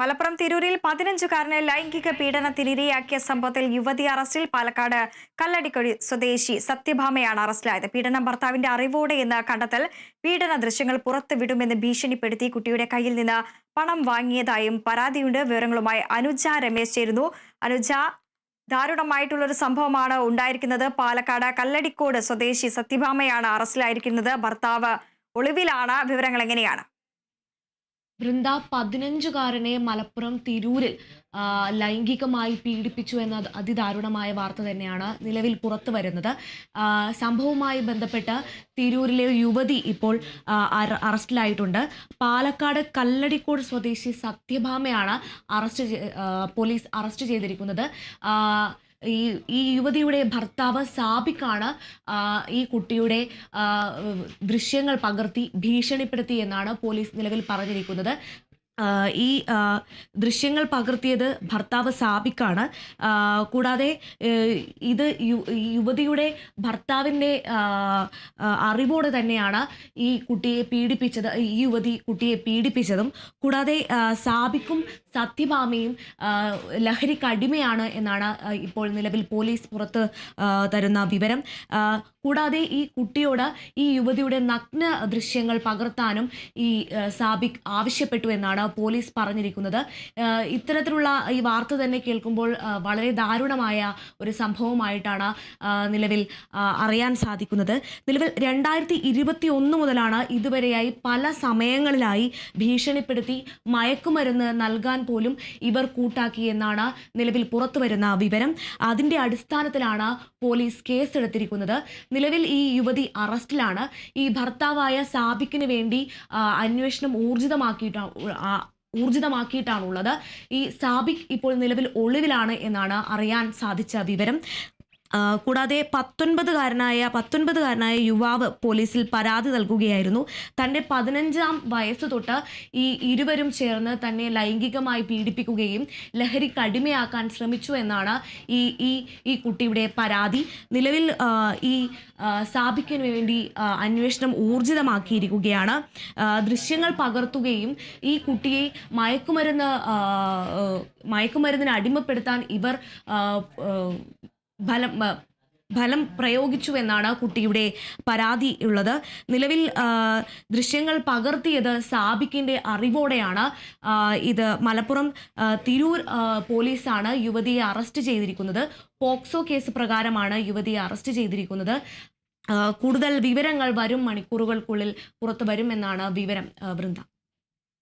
മലപ്പുറം തിരൂരിൽ 15-കാരനെ ലൈംഗിക പീഡനത്തിനിരയാക്കിയ സംഭവത്തിൽ യുവതി അറസ്റ്റിൽ. പാലക്കാട് കല്ലടിക്കൊടി സ്വദേശി സത്യഭാമയാണ് അറസ്റ്റിലായത്. പീഡനം ഭർത്താവിന്റെ അറിവോടെ എന്ന് കണ്ടെത്തൽ. പീഡന ദൃശ്യങ്ങൾ പുറത്തുവിടുമെന്ന് ഭീഷണിപ്പെടുത്തി കുട്ടിയുടെ കയ്യിൽ നിന്ന് പണം വാങ്ങിയതായും പരാതിയുണ്ട്. വിവരങ്ങളുമായി അനുജ രമേശ് ചേരുന്നു. അനുജ, ദാരുണമായിട്ടുള്ളൊരു സംഭവമാണ് ഉണ്ടായിരിക്കുന്നത്. പാലക്കാട് കല്ലടിക്കോട് സ്വദേശി സത്യഭാമയാണ് അറസ്റ്റിലായിരിക്കുന്നത്. ഭർത്താവ് ഒളിവിലാണ്. വിവരങ്ങൾ എങ്ങനെയാണ്? വൃന്ദ, 15-കാരനെ മലപ്പുറം തിരൂരിൽ ലൈംഗികമായി പീഡിപ്പിച്ചു എന്ന അതിദാരുണമായ വാർത്ത തന്നെയാണ് നിലവിൽ പുറത്തു വരുന്നത്. സംഭവവുമായി ബന്ധപ്പെട്ട് തിരൂരിലെ യുവതി ഇപ്പോൾ അറസ്റ്റിലായിട്ടുണ്ട്. പാലക്കാട് കല്ലടിക്കോട് സ്വദേശി സത്യഭാമയാണ് പോലീസ് അറസ്റ്റ് ചെയ്തിരിക്കുന്നത്. ഈ യുവതിയുടെ ഭർത്താവ് സാബിക്കാണ് ഈ കുട്ടിയുടെ ദൃശ്യങ്ങൾ പകർത്തി ഭീഷണിപ്പെടുത്തി എന്നാണ് പോലീസ് നിലവിൽ പറഞ്ഞിരിക്കുന്നത്. ഈ ദൃശ്യങ്ങൾ പകർത്തിയത് ഭർത്താവ് സാബിക്കാണ്. കൂടാതെ ഇത് യുവതിയുടെ ഭർത്താവിൻ്റെ അറിവോടെ തന്നെയാണ് ഈ യുവതി കുട്ടിയെ പീഡിപ്പിച്ചതും. കൂടാതെ സാബിക്കും സത്യഭാമയും ലഹരിക്ക് അടിമയാണ് എന്നാണ് ഇപ്പോൾ നിലവിൽ പോലീസ് പുറത്ത് തരുന്ന വിവരം. കൂടാതെ ഈ കുട്ടിയോട് ഈ യുവതിയുടെ നഗ്ന ദൃശ്യങ്ങൾ പകർത്താനും ഈ സാബിക് ആവശ്യപ്പെട്ടു എന്നാണ് പോലീസ് പറഞ്ഞിരിക്കുന്നത്. ഇത്തരത്തിലുള്ള ഈ വാർത്ത തന്നെ കേൾക്കുമ്പോൾ വളരെ ദാരുണമായ ഒരു സംഭവമായിട്ടാണ് നിലവിൽ അറിയാൻ സാധിക്കുന്നത്. നിലവിൽ 2021 മുതലാണ് ഇതുവരെയായി പല സമയങ്ങളിലായി ഭീഷണിപ്പെടുത്തി മയക്കുമരുന്ന് നൽകാൻ പോലും ഇവർ കൂട്ടാക്കി എന്നാണ് നിലവിൽ പുറത്തു വരുന്ന വിവരം. അതിൻ്റെ അടിസ്ഥാനത്തിലാണ് പോലീസ് കേസെടുത്തിരിക്കുന്നത്. നിലവിൽ ഈ യുവതി അറസ്റ്റിലാണ്. ഈ ഭർത്താവായ സാബിക്കിന് വേണ്ടി അന്വേഷണം ഊർജിതമാക്കിയിട്ടാണുള്ളത്. ഈ സാബിക് ഇപ്പോൾ നിലവിൽ ഒളിവിലാണ് എന്നാണ് അറിയാൻ സാധിച്ച വിവരം. കൂടാതെ 19കാരനായ യുവാവ് പോലീസിൽ പരാതി നൽകുകയായിരുന്നു. തൻ്റെ 15ാം വയസ്സ് തൊട്ട് ഈ ഇരുവരും ചേർന്ന് തന്നെ ലൈംഗികമായി പീഡിപ്പിക്കുകയും ലഹരിക്ക് അടിമയാക്കാൻ ശ്രമിച്ചു എന്നാണ് ഈ കുട്ടിയുടെ പരാതി. നിലവിൽ ഈ സാബിക്കിന് വേണ്ടി അന്വേഷണം ഊർജിതമാക്കിയിരിക്കുകയാണ്. ദൃശ്യങ്ങൾ പകർത്തുകയും ഈ കുട്ടിയെ മയക്കുമരുന്നിന് അടിമപ്പെടുത്താൻ ഇവർ ഫലം പ്രയോഗിച്ചു എന്നാണ് കുട്ടിയുടെ പരാതി ഉള്ളത്. നിലവിൽ ദൃശ്യങ്ങൾ പകർത്തിയത് സാബിക്കിൻ്റെ അറിവോടെയാണ്. ഇത് മലപ്പുറം തിരൂർ പോലീസാണ് യുവതിയെ അറസ്റ്റ് ചെയ്തിരിക്കുന്നത്. പോക്സോ കേസ് പ്രകാരമാണ് യുവതിയെ അറസ്റ്റ് ചെയ്തിരിക്കുന്നത്. കൂടുതൽ വിവരങ്ങൾ വരും മണിക്കൂറുകൾക്കുള്ളിൽ പുറത്തു വരുമെന്നാണ് വിവരം. വൃന്ദ.